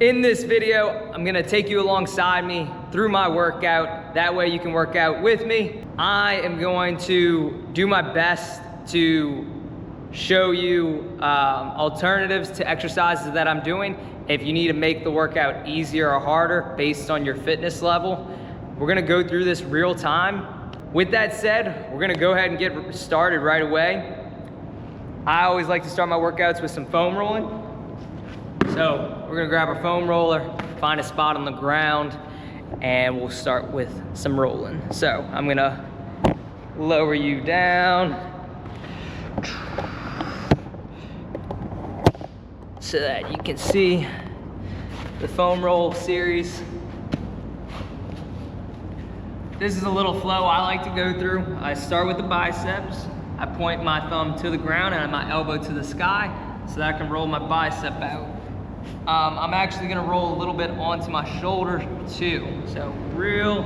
In this video, I'm gonna take you alongside me through my workout. That way you can work out with me. I am going to do my best to show you alternatives to exercises that I'm doing. If you need to make the workout easier or harder based on your fitness level, we're gonna go through this real time. With that said, we're gonna go ahead and get started right away. I always like to start my workouts with some foam rolling. So we're gonna grab our foam roller, find a spot on the ground, and we'll start with some rolling. So I'm gonna lower you down so that you can see the foam roll series. This is a little flow I like to go through. I start with the biceps. I point my thumb to the ground and my elbow to the sky so that I can roll my bicep out. I'm actually gonna roll a little bit onto my shoulder too. So real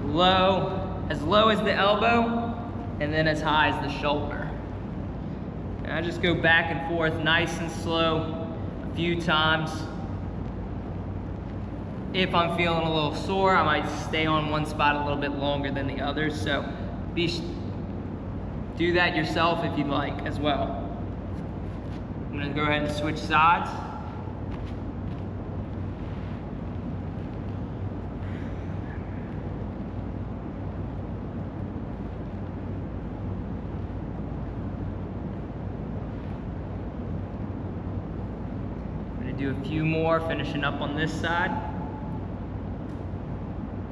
low as the elbow, and then as high as the shoulder. And I just go back and forth nice and slow a few times. If I'm feeling a little sore, I might stay on one spot a little bit longer than the others. So do that yourself if you'd like as well. I'm gonna go ahead and switch sides. Do a few more, finishing up on this side.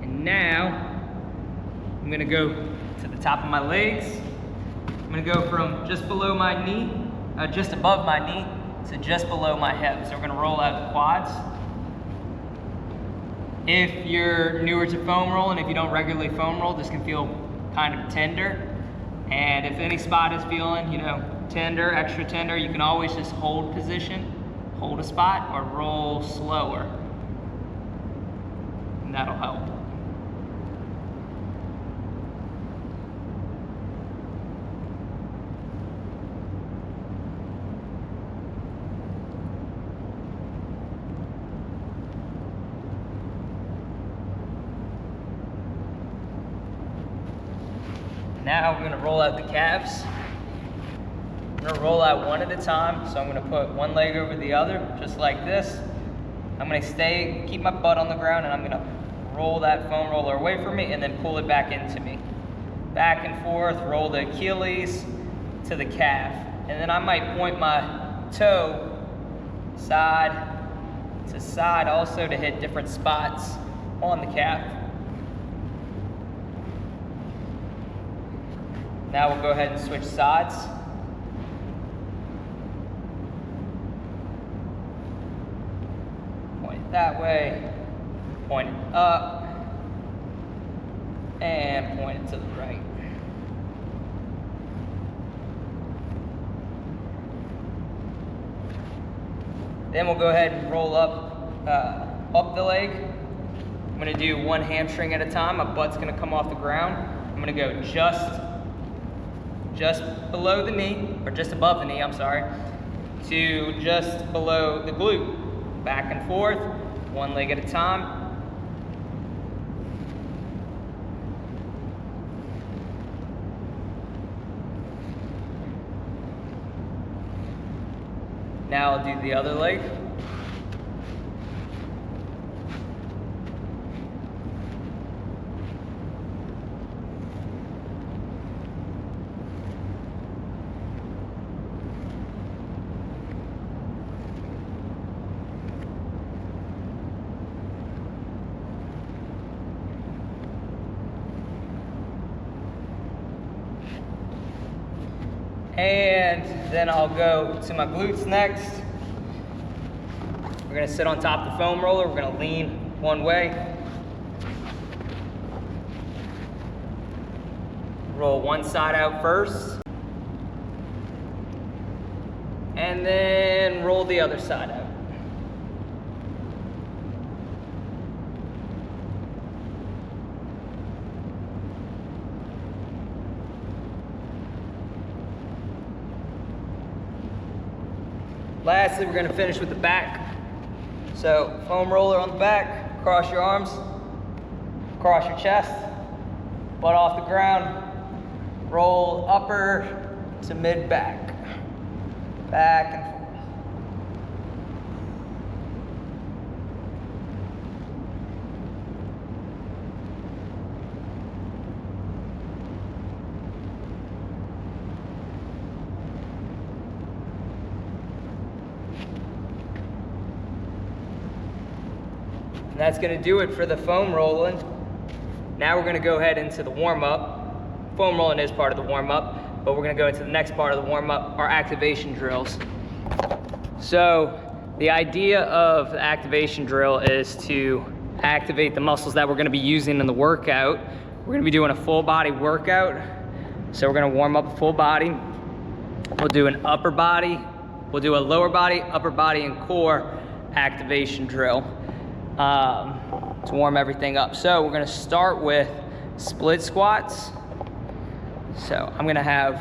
And now, I'm gonna go to the top of my legs. I'm gonna go from just below my knee, just above my knee, to just below my hip. So we're gonna roll out the quads. If you're newer to foam rolling, if you don't regularly foam roll, this can feel kind of tender. And if any spot is feeling, tender, extra tender, you can always just hold position. Hold a spot or roll slower, and that'll help. Now we're gonna roll out the calves. I'm gonna roll out one at a time, so I'm gonna put one leg over the other, just like this. I'm gonna keep my butt on the ground, and I'm gonna roll that foam roller away from me and then pull it back into me. Back and forth, roll the Achilles to the calf. And then I might point my toe side to side also to hit different spots on the calf. Now we'll go ahead and switch sides. That way, point it up, and point it to the right. Then we'll go ahead and roll up the leg. I'm gonna do one hamstring at a time. My butt's gonna come off the ground. I'm gonna go just below the knee, or just above the knee, I'm sorry, to just below the glute. Back and forth, one leg at a time. Now I'll do the other leg. And then I'll go to my glutes next. We're gonna sit on top of the foam roller. We're gonna lean one way. Roll one side out first. And then roll the other side out. Lastly, we're gonna finish with the back. So foam roller on the back, cross your arms, cross your chest, butt off the ground, roll upper to mid back, back and forth. And that's gonna do it for the foam rolling. Now we're gonna go ahead into the warm-up. Foam rolling is part of the warm-up, but we're gonna go into the next part of the warm-up, our activation drills. So the idea of the activation drill is to activate the muscles that we're gonna be using in the workout. We're gonna be doing a full body workout. So we're gonna warm up full body. We'll do an upper body, we'll do a lower body, upper body, and core activation drill to warm everything up. So we're gonna start with split squats. So I'm gonna have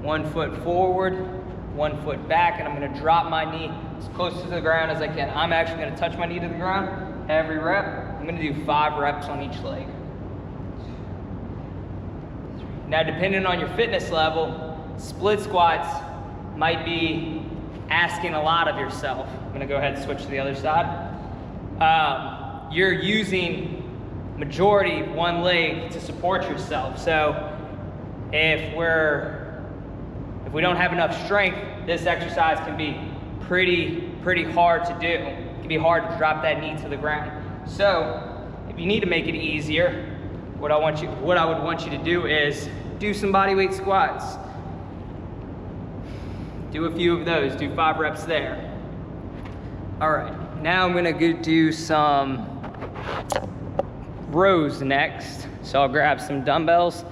1 foot forward, 1 foot back, and I'm gonna drop my knee as close to the ground as I can. I'm actually gonna touch my knee to the ground every rep. I'm gonna do 5 reps on each leg. Now, depending on your fitness level, split squats might be asking a lot of yourself. I'm gonna go ahead and switch to the other side. You're using majority one leg to support yourself. So if we don't have enough strength, this exercise can be pretty hard to do. It can be hard to drop that knee to the ground. So if you need to make it easier, what I would want you to do is do some bodyweight squats. Do a few of those, do 5 reps there. All right, now I'm gonna go do some rows next. So I'll grab some dumbbells.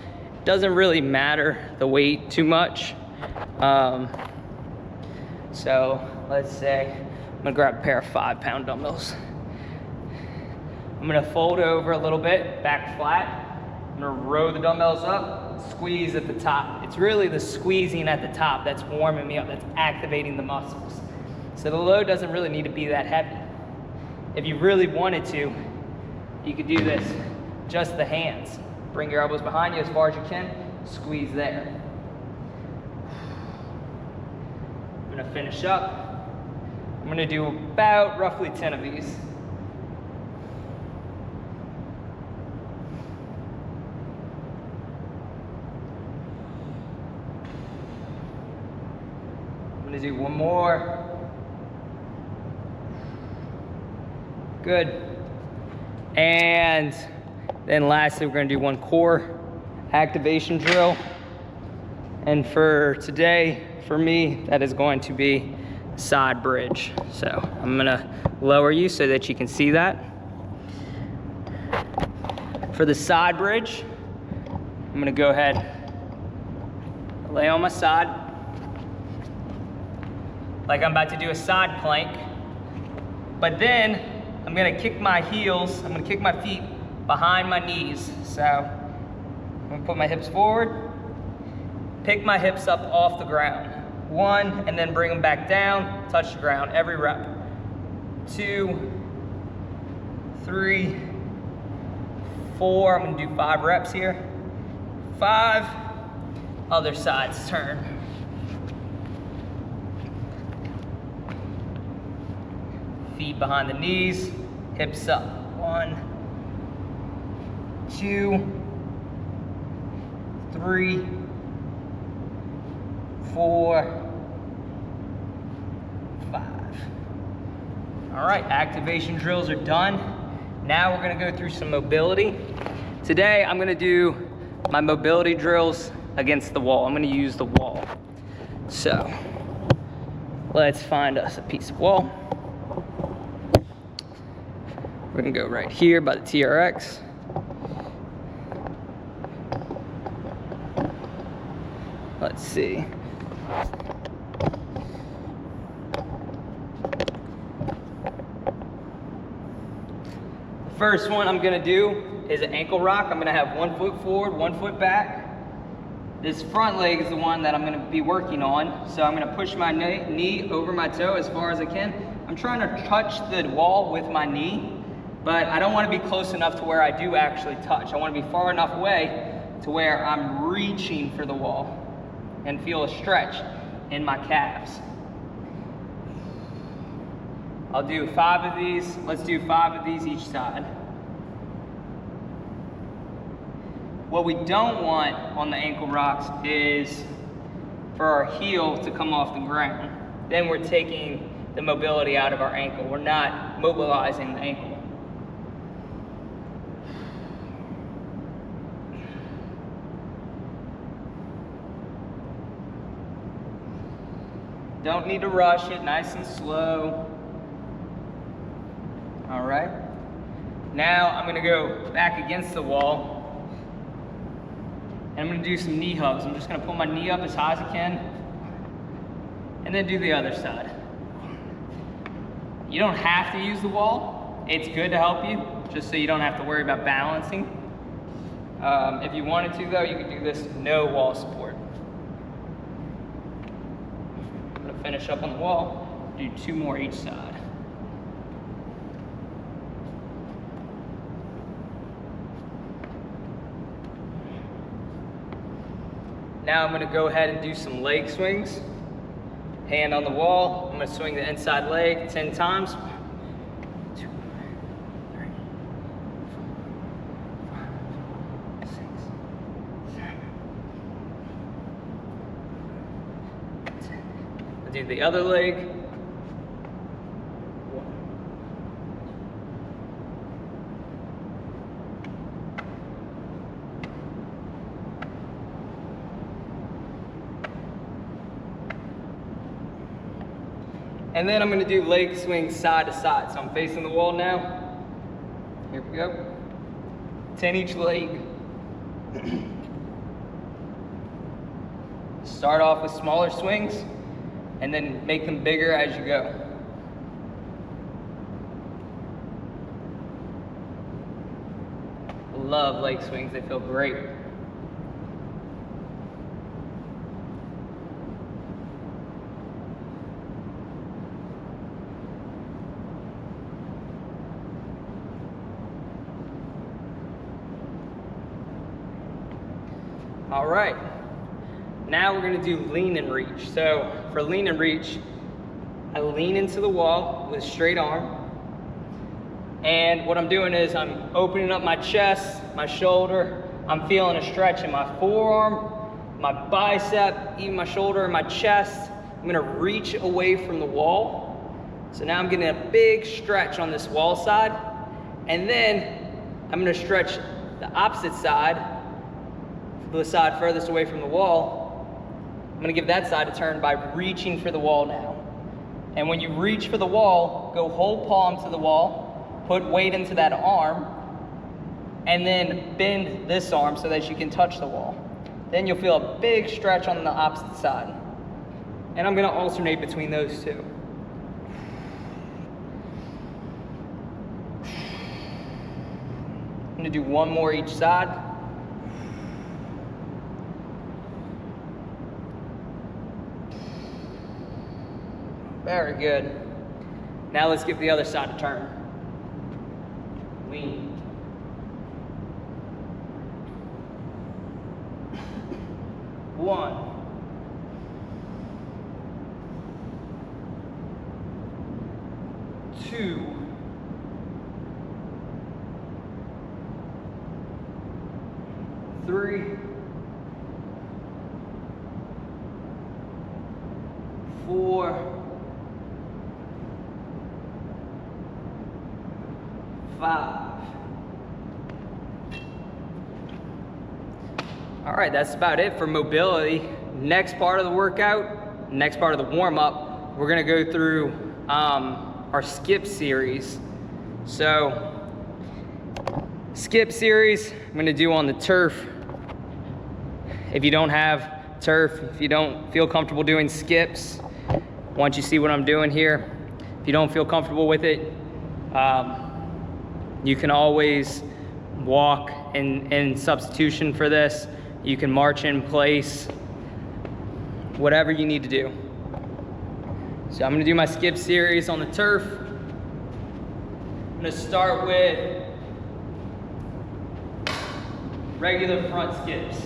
Doesn't really matter the weight too much. So let's say I'm gonna grab a pair of 5-pound dumbbells. I'm gonna fold over a little bit, back flat. I'm gonna row the dumbbells up, squeeze at the top. It's really the squeezing at the top that's warming me up, that's activating the muscles. So the load doesn't really need to be that heavy. If you really wanted to, you could do this, just the hands. Bring your elbows behind you as far as you can, squeeze there. I'm gonna finish up. I'm gonna do about roughly 10 of these. I'm gonna do one more. Good. And then lastly, we're gonna do one core activation drill. And for today, for me, that is going to be side bridge. So I'm gonna lower you so that you can see that. For the side bridge, I'm gonna go ahead, lay on my side, like I'm about to do a side plank, but then I'm gonna kick my heels, I'm gonna kick my feet behind my knees. So I'm gonna put my hips forward, pick my hips up off the ground. 1, and then bring them back down, touch the ground every rep. 2, 3, 4, I'm gonna do 5 reps here. 5, other sides turn. Feet behind the knees, hips up. 1, 2, 3, 4, 5. All right, activation drills are done. Now we're gonna go through some mobility. Today, I'm gonna do my mobility drills against the wall. I'm gonna use the wall. So, let's find us a piece of wall. We're gonna go right here by the TRX. Let's see. The first one I'm gonna do is an ankle rock. I'm gonna have 1 foot forward, 1 foot back. This front leg is the one that I'm gonna be working on. So I'm gonna push my knee over my toe as far as I can, I'm trying to touch the wall with my knee, but I don't want to be close enough to where I do actually touch. I want to be far enough away to where I'm reaching for the wall and feel a stretch in my calves. I'll do 5 of these. Let's do 5 of these each side. What we don't want on the ankle rocks is for our heel to come off the ground. Then we're taking the mobility out of our ankle. We're not mobilizing the ankle. Don't need to rush it, nice and slow. All right. Now I'm gonna go back against the wall and I'm gonna do some knee hugs. I'm just gonna pull my knee up as high as I can and then do the other side. You don't have to use the wall. It's good to help you, just so you don't have to worry about balancing. If you wanted to though, you could do this with no wall support. I'm gonna finish up on the wall, do 2 more each side. Now I'm gonna go ahead and do some leg swings. Hand on the wall, I'm gonna swing the inside leg 10 times. 1, 2, 3, 4, 5, 6, 7, 10. I'll do the other leg. 1. And then I'm gonna do leg swings side to side. So I'm facing the wall now. Here we go. 10 each leg. Start off with smaller swings and then make them bigger as you go. Love leg swings, they feel great. All right, now we're gonna do lean and reach. So for lean and reach, I lean into the wall with a straight arm. And what I'm doing is I'm opening up my chest, my shoulder. I'm feeling a stretch in my forearm, my bicep, even my shoulder and my chest. I'm gonna reach away from the wall. So now I'm getting a big stretch on this wall side. And then I'm gonna stretch the opposite side, the side furthest away from the wall. I'm gonna give that side a turn by reaching for the wall now. And when you reach for the wall, go whole palm to the wall, put weight into that arm, and then bend this arm so that you can touch the wall. Then you'll feel a big stretch on the opposite side. And I'm gonna alternate between those two. I'm gonna do 1 more each side. Very good. Now let's give the other side a turn. Lean. One. 2. 3. 4. 5. All right, that's about it for mobility. Next part of the workout, next part of the warm-up, we're gonna go through our skip series. So, skip series, I'm gonna do on the turf. If you don't have turf, if you don't feel comfortable doing skips, once you see what I'm doing here, if you don't feel comfortable with it, you can always walk in substitution for this. You can march in place, whatever you need to do. So I'm gonna do my skip series on the turf. I'm gonna start with regular front skips.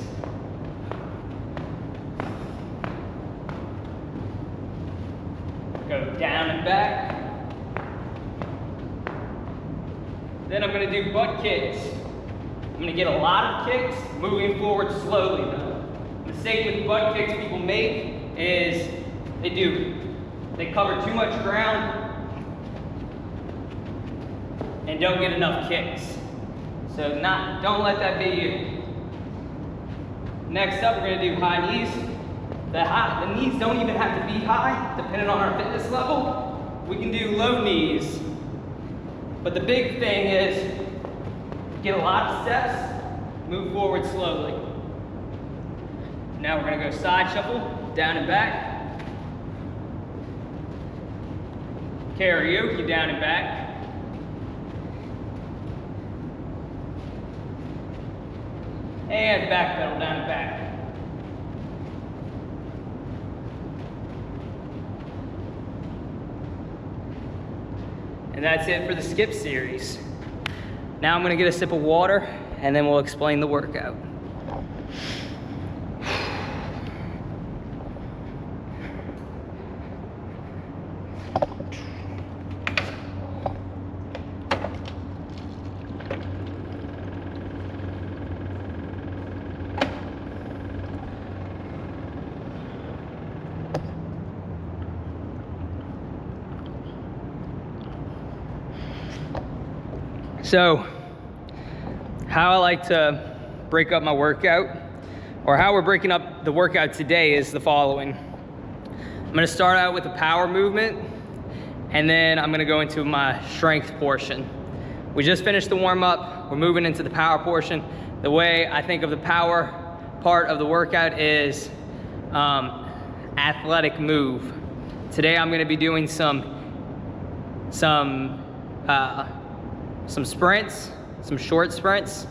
Go down and back. Then I'm gonna do butt kicks. I'm gonna get a lot of kicks, moving forward slowly though. The mistake with butt kicks people make is they cover too much ground and don't get enough kicks. So don't let that be you. Next up, we're gonna do high knees. The knees don't even have to be high, depending on our fitness level. We can do low knees. But the big thing is, get a lot of steps, move forward slowly. Now we're gonna go side shuffle, down and back. Karaoke, down and back. And back pedal, down and back. And that's it for the skip series. Now I'm gonna get a sip of water and then we'll explain the workout. So, how I like to break up my workout, or how we're breaking up the workout today, is the following. I'm gonna start out with a power movement, and then I'm gonna go into my strength portion. We just finished the warm up, we're moving into the power portion. The way I think of the power part of the workout is athletic move. Today I'm gonna be doing some sprints, some short sprints.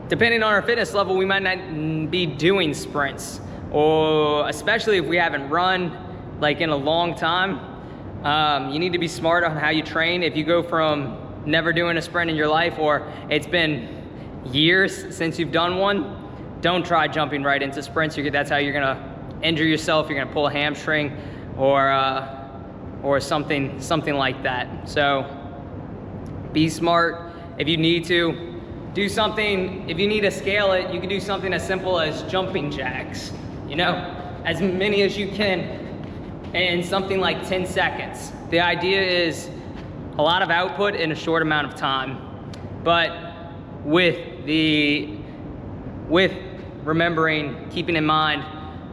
Depending on our fitness level, we might not be doing sprints, or especially if we haven't run like in a long time. You need to be smart on how you train. If you go from never doing a sprint in your life, or it's been years since you've done one, don't try jumping right into sprints. That's how you're gonna injure yourself. You're gonna pull a hamstring, or something like that. So be smart. If you need to do something, if you need to scale it, you can do something as simple as jumping jacks. You know, as many as you can in something like 10 seconds. The idea is a lot of output in a short amount of time, but with remembering, keeping in mind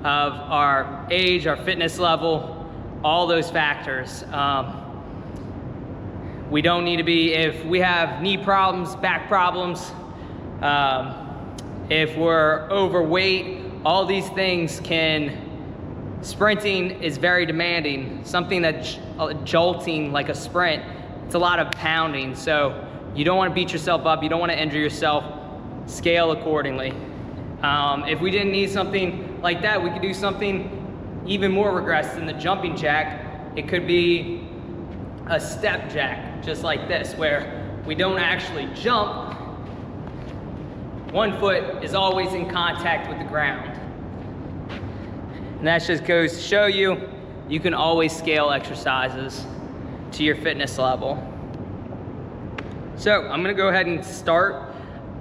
of our age, our fitness level, all those factors. We don't need to be, if we have knee problems, back problems, if we're overweight, all these things sprinting is very demanding. Something that's jolting like a sprint, it's a lot of pounding. So you don't want to beat yourself up, you don't want to injure yourself. Scale accordingly. If we didn't need something like that, we could do something even more regressed than the jumping jack. It could be a step jack, just like this, where we don't actually jump. One foot is always in contact with the ground. And that just goes to show you, you can always scale exercises to your fitness level. So I'm gonna go ahead and start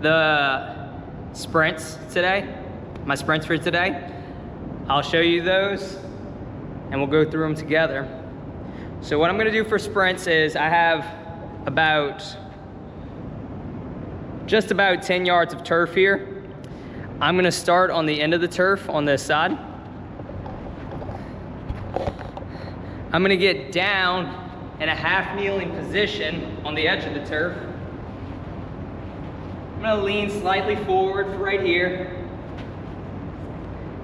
the sprints today, my sprints for today. I'll show you those and we'll go through them together. So what I'm gonna do for sprints is I have just about 10 yards of turf here. I'm gonna start on the end of the turf on this side. I'm gonna get down in a half kneeling position on the edge of the turf. I'm gonna lean slightly forward right here.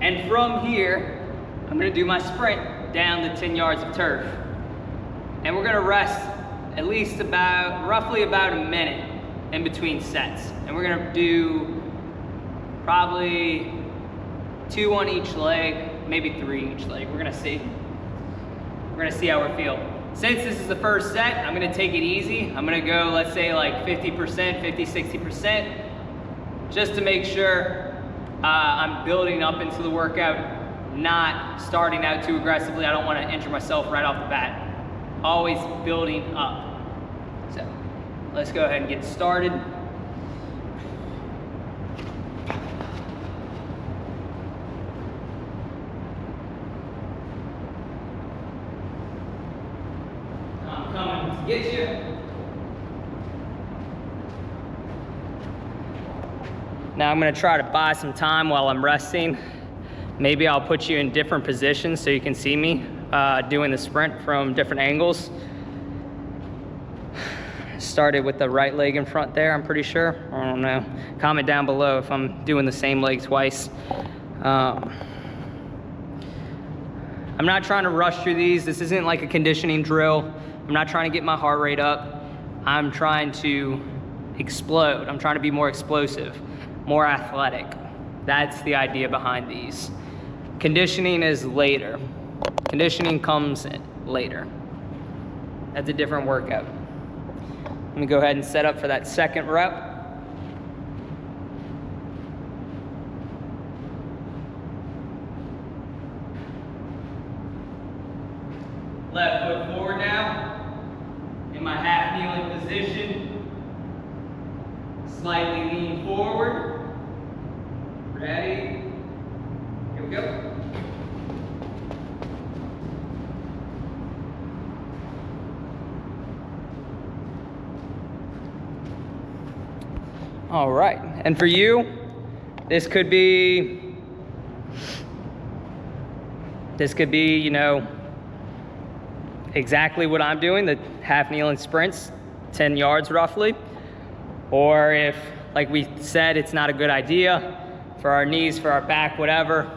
And from here, I'm gonna do my sprint down the 10 yards of turf. And we're gonna rest at least roughly about a minute in between sets. And we're gonna do probably 2 on each leg, maybe 3 each leg. We're gonna see. We're gonna see how we feel. Since this is the first set, I'm gonna take it easy. I'm gonna go, let's say like 50%, 50, 60%, just to make sure I'm building up into the workout, not starting out too aggressively. I don't wanna injure myself right off the bat. Always building up. So let's go ahead and get started. I'm coming to get you. Now I'm gonna try to buy some time while I'm resting. Maybe I'll put you in different positions so you can see me doing the sprint from different angles. Started with the right leg in front there, I'm pretty sure. I don't know. Comment down below if I'm doing the same leg twice. I'm not trying to rush through these. This isn't like a conditioning drill. I'm not trying to get my heart rate up. I'm trying to explode. I'm trying to be more explosive, more athletic. That's the idea behind these. Conditioning is later. Conditioning comes later. That's a different workout. Let me go ahead and set up for that second rep. Left foot forward now. In my half kneeling position. Slightly lean forward. Ready? Here we go. All right, and for you, this could be, you know, exactly what I'm doing, the half kneeling sprints, 10 yards roughly. Or if, like we said, it's not a good idea for our knees, for our back, whatever,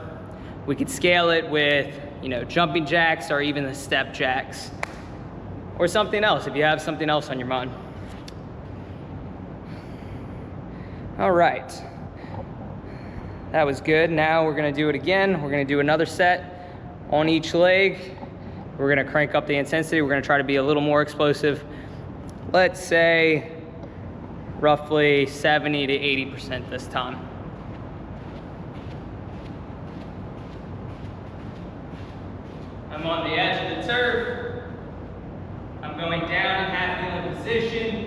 we could scale it with, you know, jumping jacks or even the step jacks or something else if you have something else on your mind. All right, that was good. Now we're gonna do it again. We're gonna do another set on each leg. We're gonna crank up the intensity. We're gonna try to be a little more explosive. Let's say roughly 70 to 80% this time. I'm on the edge of the turf. I'm going down in half kneeling position.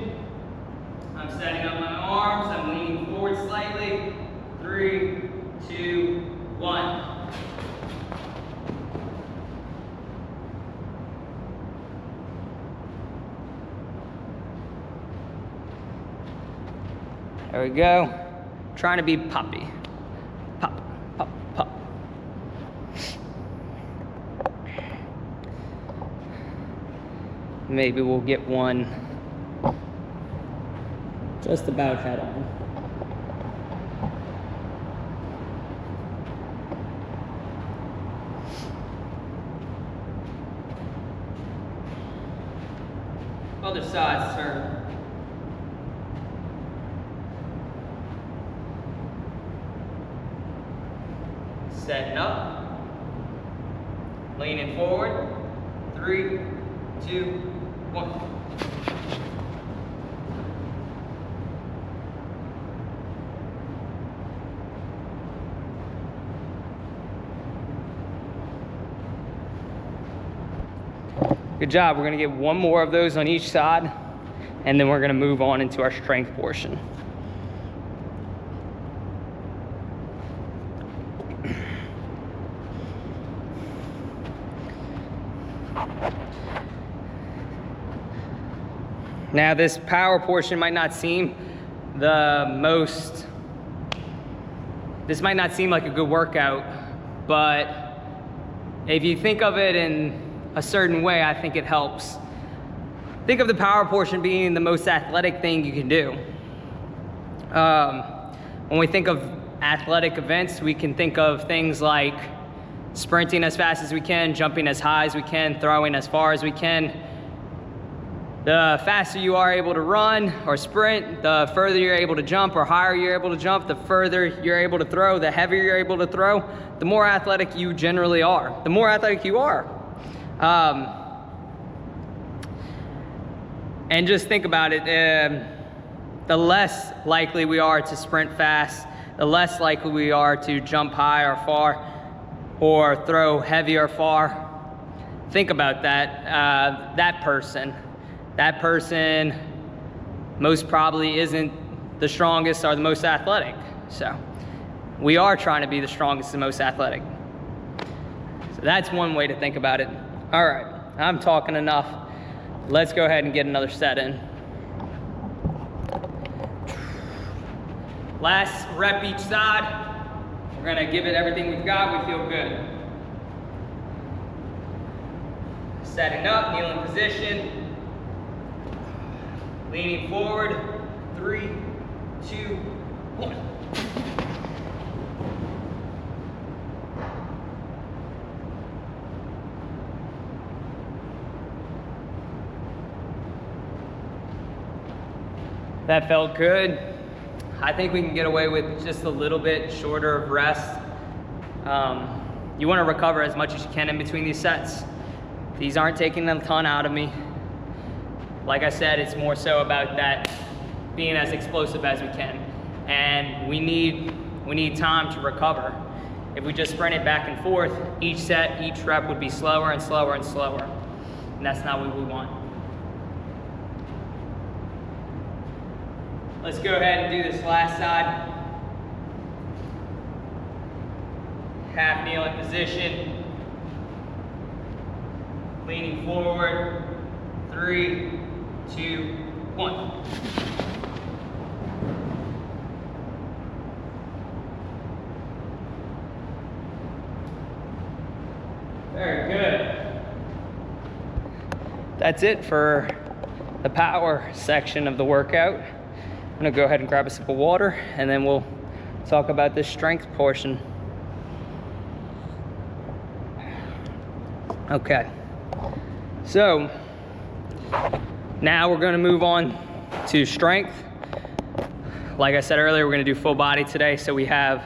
I'm setting up my arms. I'm leaning forward slightly. 3, 2, 1. There we go. Trying to be poppy. Pop, pop, pop. Maybe we'll get one just about head on. Other side, sir. Setting up. Leaning forward. 3, 2, 1. Good job. We're gonna get one more of those on each side, and then we're gonna move on into our strength portion. Now this power portion might not seem this might not seem like a good workout, but if you think of it in a certain way, I think it helps. Think of the power portion being the most athletic thing you can do. When we think of athletic events, we can think of things like sprinting as fast as we can, jumping as high as we can, throwing as far as we can. The faster you are able to run or sprint, the further you're able to jump, or higher you're able to jump, the further you're able to throw, the heavier you're able to throw, the more athletic you generally are. The more athletic you are. And just think about it, the less likely we are to sprint fast, the less likely we are to jump high or far, or throw heavy or far. Think about that. That person most probably isn't the strongest or the most athletic. So we are trying to be the strongest and most athletic. So that's one way to think about it. All right, I'm talking enough. Let's go ahead and get another set in. Last rep each side. We're gonna give it everything we've got. We feel good. Setting up, kneeling position. Leaning forward, 3, 2, 1. That felt good. I think we can get away with just a little bit shorter of rest. You want to recover as much as you can in between these sets. These aren't taking a ton out of me. Like I said, it's more so about that being as explosive as we can. And we need time to recover. If we just sprint it back and forth, each set, each rep would be slower and slower and slower. And that's not what we want. Let's go ahead and do this last side. Half kneeling position. Leaning forward. 3, 2, 1. Very good. That's it for the power section of the workout. I'm gonna go ahead and grab a sip of water, and then we'll talk about this strength portion. Okay, so now we're gonna move on to strength. Like I said earlier, we're gonna do full body today. So we have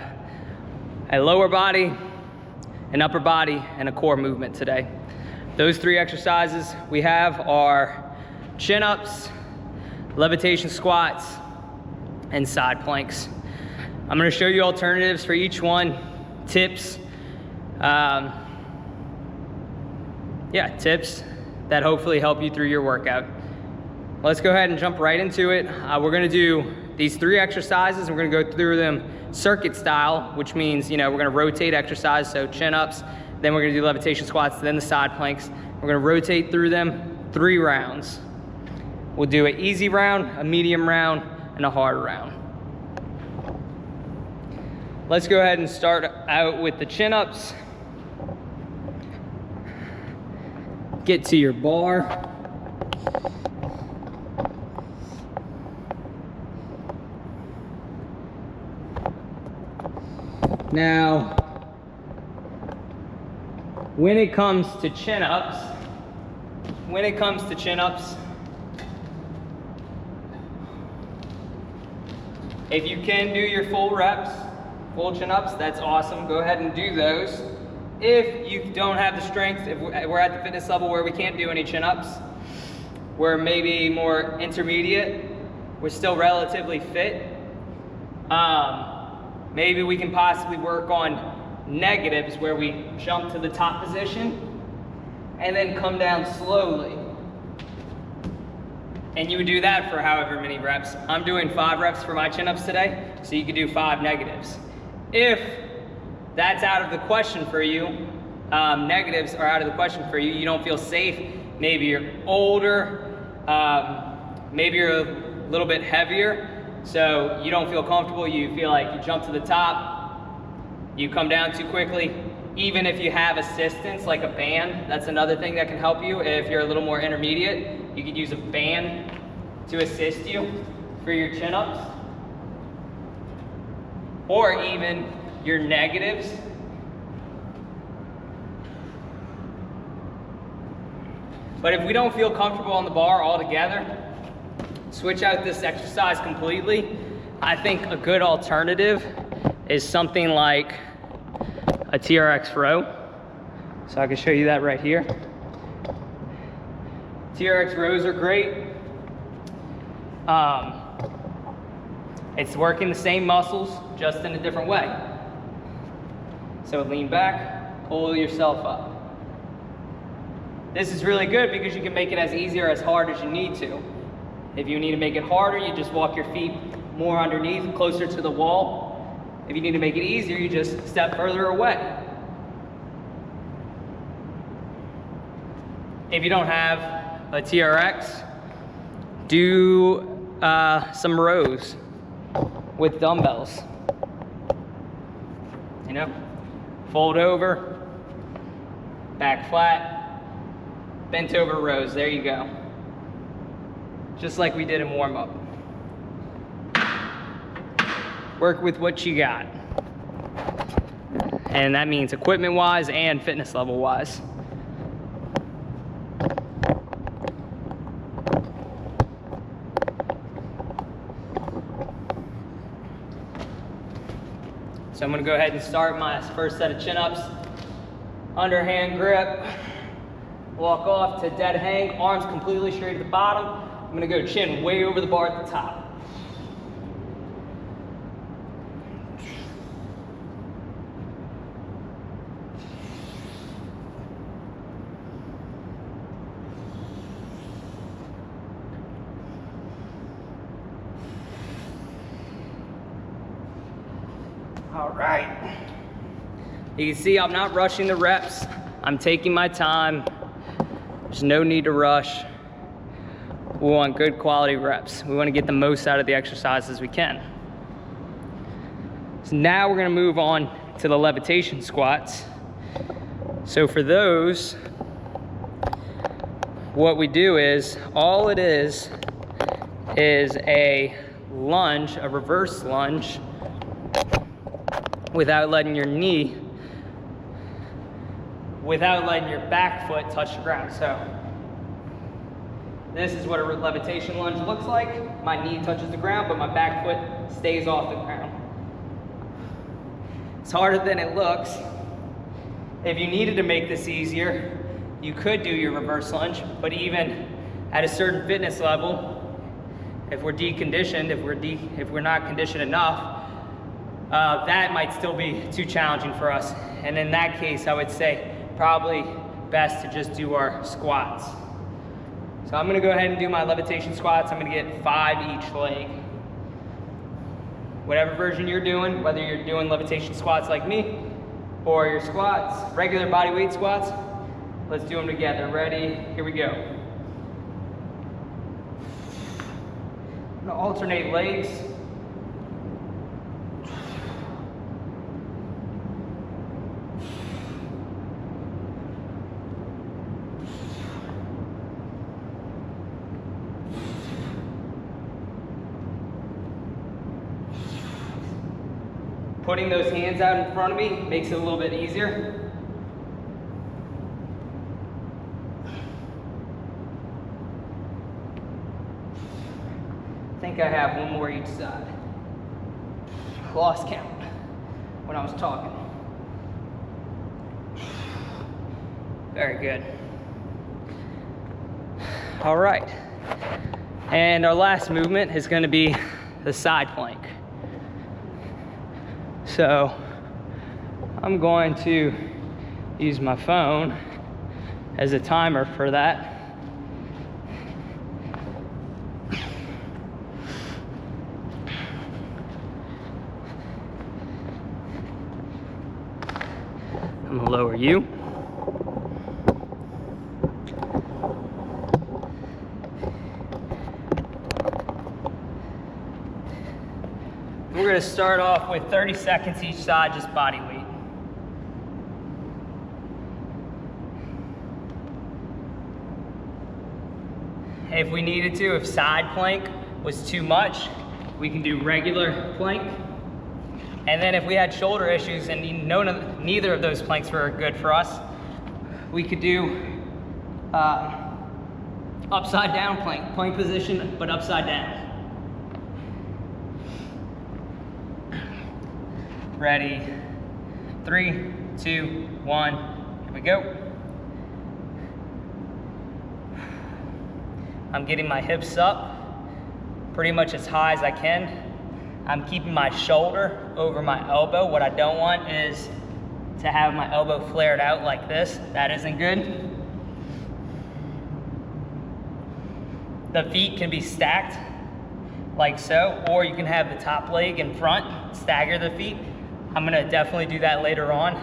a lower body, an upper body, and a core movement today. Those 3 exercises we have are chin-ups, levitation squats, and side planks. I'm gonna show you alternatives for each one, tips. Tips that hopefully help you through your workout. Let's go ahead and jump right into it. We're gonna do these 3 exercises. We're gonna go through them circuit style, which means, we're gonna rotate exercise, so chin-ups, then we're gonna do levitation squats, then the side planks. We're gonna rotate through them 3 rounds. We'll do an easy round, a medium round, and a hard round. Let's go ahead and start out with the chin-ups. Get to your bar. Now, when it comes to chin-ups, if you can do your full reps, full chin-ups, that's awesome. Go ahead and do those. If you don't have the strength, if we're at the fitness level where we can't do any chin-ups, we're maybe more intermediate, we're still relatively fit, maybe we can possibly work on negatives where we jump to the top position and then come down slowly. And you would do that for however many reps. I'm doing 5 reps for my chin-ups today, so you could do 5 negatives. If that's out of the question for you, negatives are out of the question for you, you don't feel safe, maybe you're older, maybe you're a little bit heavier, so you don't feel comfortable, you feel like you jump to the top, you come down too quickly. Even if you have assistance like a band, that's another thing that can help you. If you're a little more intermediate, you could use a band to assist you for your chin-ups. Or even your negatives. But if we don't feel comfortable on the bar altogether, switch out this exercise completely. I think a good alternative is something like a TRX row. So I can show you that right here. TRX rows are great. It's working the same muscles, just in a different way. So lean back, pull yourself up. This is really good because you can make it as easy or as hard as you need to. If you need to make it harder, you just walk your feet more underneath, closer to the wall. If you need to make it easier, you just step further away. If you don't have a TRX, do some rows with dumbbells. You know, fold over, back flat, bent over rows. There you go. Just like we did in warm up. Work with what you got. And that means equipment wise and fitness level wise. So I'm gonna go ahead and start my first set of chin-ups. Underhand grip, walk off to dead hang, arms completely straight at the bottom. I'm gonna go chin way over the bar at the top. All right. You can see I'm not rushing the reps. I'm taking my time. There's no need to rush. We want good quality reps. We want to get the most out of the exercise as we can. So now we're going to move on to the levitation squats. So for those, what we do is, all it is a lunge, a reverse lunge, without letting your back foot touch the ground. So this is what a levitation lunge looks like. My knee touches the ground, but my back foot stays off the ground. It's harder than it looks. If you needed to make this easier, you could do your reverse lunge, but even at a certain fitness level, if we're deconditioned, if we're not conditioned enough, that might still be too challenging for us. And in that case, I would say probably best to just do our squats. So I'm gonna go ahead and do my levitation squats. I'm gonna get 5 each leg. Whatever version you're doing, whether you're doing levitation squats like me, or your squats, regular body weight squats, let's do them together. Ready? Here we go. I'm gonna alternate legs. Putting those hands out in front of me makes it a little bit easier. I think I have one more each side. Lost count when I was talking. Very good. All right. And our last movement is going to be the side plank. So I'm going to use my phone as a timer for that. I'm gonna lower you. We're gonna start off with 30 seconds each side, just body weight. If we needed to, if side plank was too much, we can do regular plank. And then if we had shoulder issues and neither of those planks were good for us, we could do Upside down plank, plank position, but upside down. Ready, 3, 2, 1, here we go. I'm getting my hips up pretty much as high as I can. I'm keeping my shoulder over my elbow. What I don't want is to have my elbow flared out like this. That isn't good. The feet can be stacked like so, or you can have the top leg in front, stagger the feet. I'm gonna definitely do that later on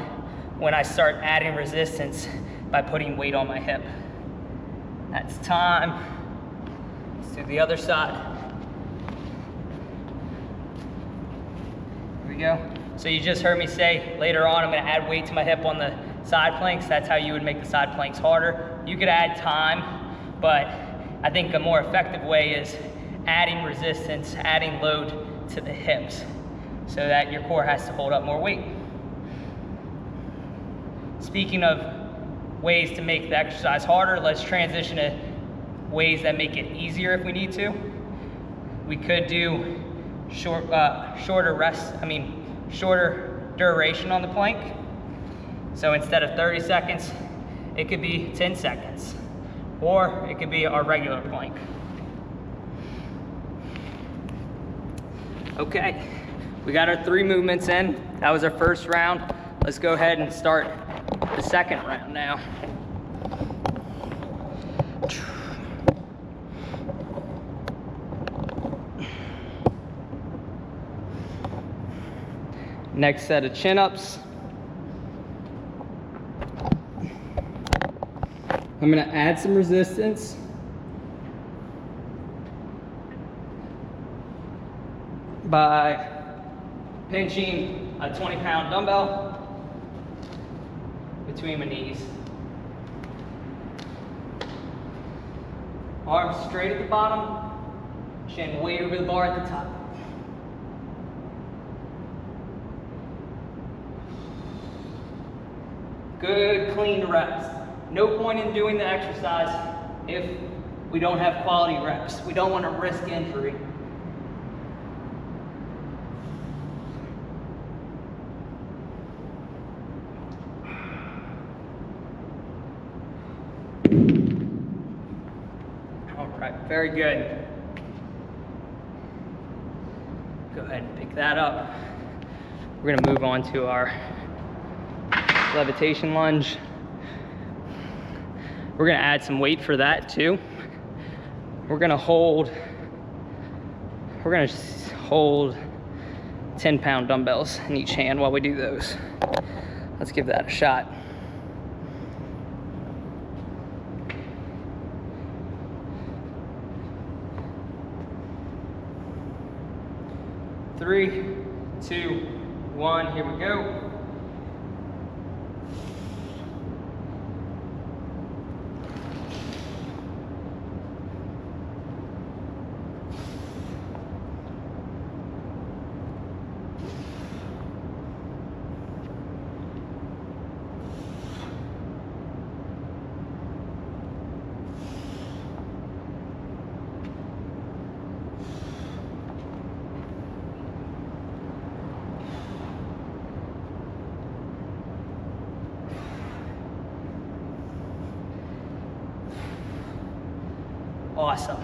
when I start adding resistance by putting weight on my hip. That's time. Let's do the other side. Here we go. So you just heard me say later on I'm gonna add weight to my hip on the side planks. That's how you would make the side planks harder. You could add time, but I think a more effective way is adding resistance, adding load to the hips so that your core has to hold up more weight. Speaking of ways to make the exercise harder, let's transition to ways that make it easier if we need to. We could do shorter duration on the plank. So instead of 30 seconds, it could be 10 seconds, or it could be our regular plank. Okay, we got our 3 movements in. That was our first round. Let's go ahead and start the second round now. Next set of chin-ups. I'm gonna add some resistance. By pinching a 20-pound dumbbell between my knees. Arms straight at the bottom, chin way over the bar at the top. Good, clean reps. No point in doing the exercise if we don't have quality reps. We don't want to risk injury. All right, very good. Go ahead and pick that up. We're gonna move on to our levitation lunge. We're gonna add some weight for that too. We're gonna hold 10-pound dumbbells in each hand while we do those. Let's give that a shot. Three, 2, 1, here we go. Awesome.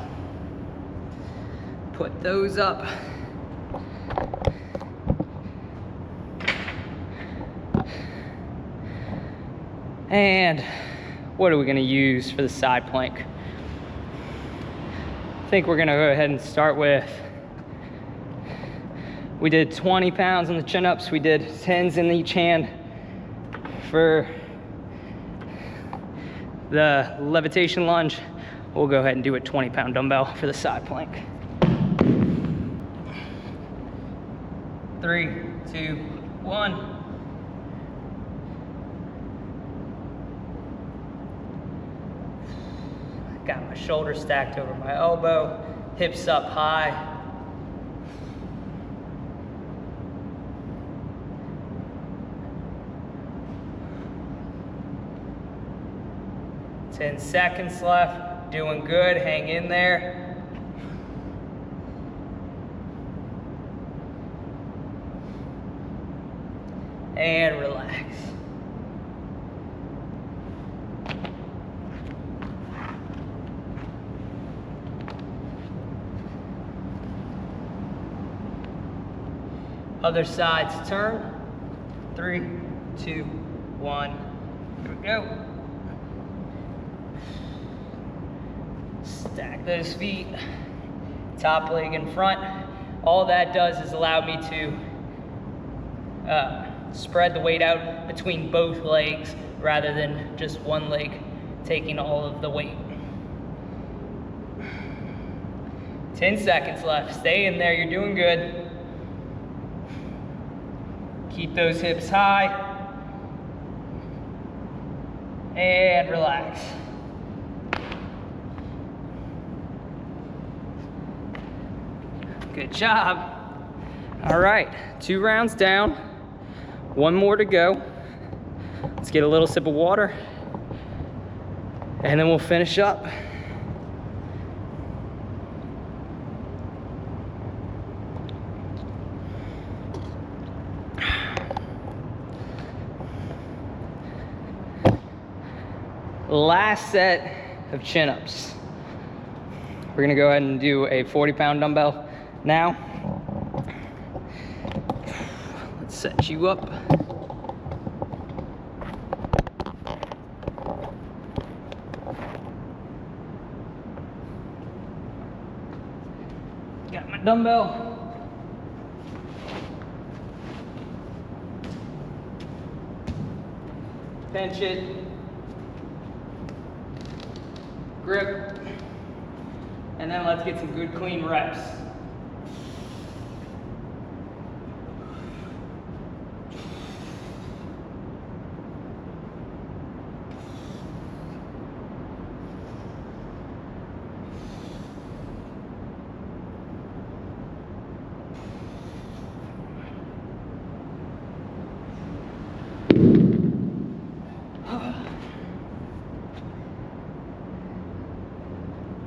Put those up. And what are we gonna use for the side plank? I think we're gonna go ahead and start with, we did 20 pounds on the chin-ups, we did 10s in each hand. For the levitation lunge, we'll go ahead and do a 20-pound dumbbell for the side plank. 3, 2, 1. Got my shoulder stacked over my elbow, hips up high. Ten seconds left. Doing good, hang in there. And relax. Other sides turn. 3, 2, 1. Here we go. Stack those feet. Top leg in front. All that does is allow me to spread the weight out between both legs rather than just one leg taking all of the weight. 10 seconds left. Stay in there. You're doing good. Keep those hips high. And relax. Good job. All right, 2 rounds down. 1 more to go. Let's get a little sip of water. And then we'll finish up. Last set of chin-ups. We're gonna go ahead and do a 40-pound dumbbell now. Let's set you up. Got my dumbbell. Pinch it. Grip, and then let's get some good clean reps.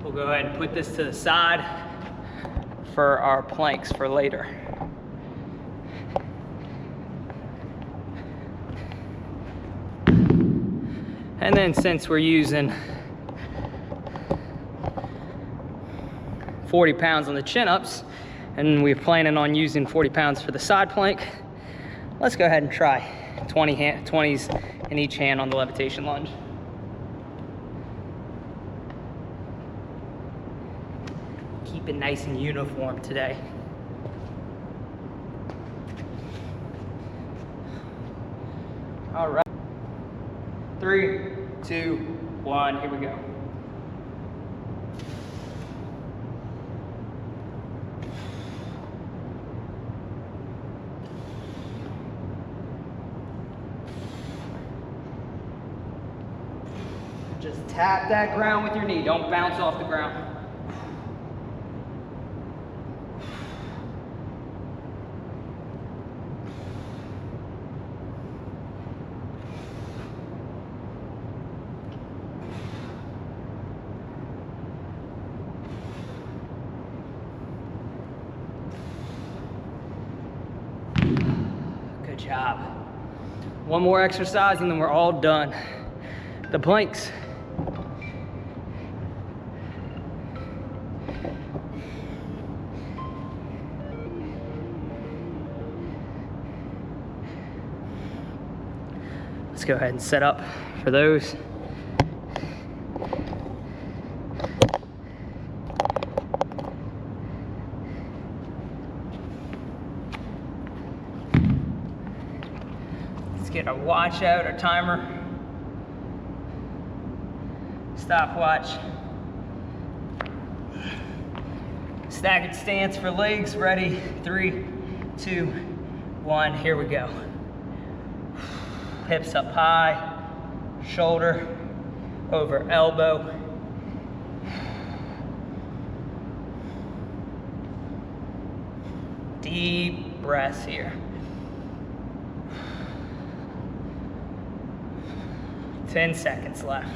We'll go ahead and put this to the side for our planks for later. And then since we're using 40 pounds on the chin-ups and we're planning on using 40 pounds for the side plank, let's go ahead and try 20s in each hand on the levitation lunge. Keep it nice and uniform today. All right. 3, 2, 1, here we go. Just tap that ground with your knee. Don't bounce off the ground. Good job. One more exercise and then we're all done. The planks. Let's go ahead and set up for those. Let's get our watch out, our timer. Stopwatch. Staggered stance for legs, ready. 3, 2, 1, here we go. Hips up high, shoulder over elbow. Deep breaths here. 10 seconds left.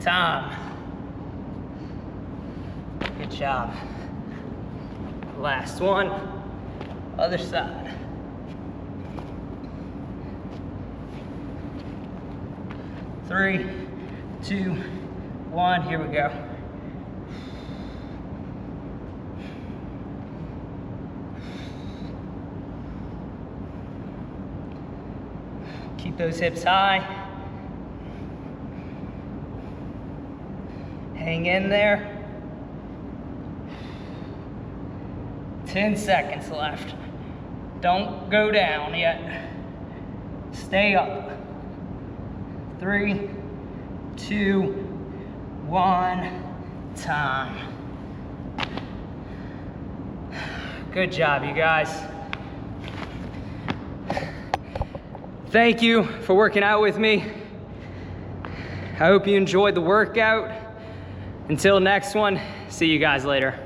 Time. Good job. Last one. Other side. Three, two, one. Here we go. Keep those hips high. Hang in there. 10 seconds left. Don't go down yet. Stay up. 3, 2, 1, time. Good job, you guys. Thank you for working out with me. I hope you enjoyed the workout. Until next one, see you guys later.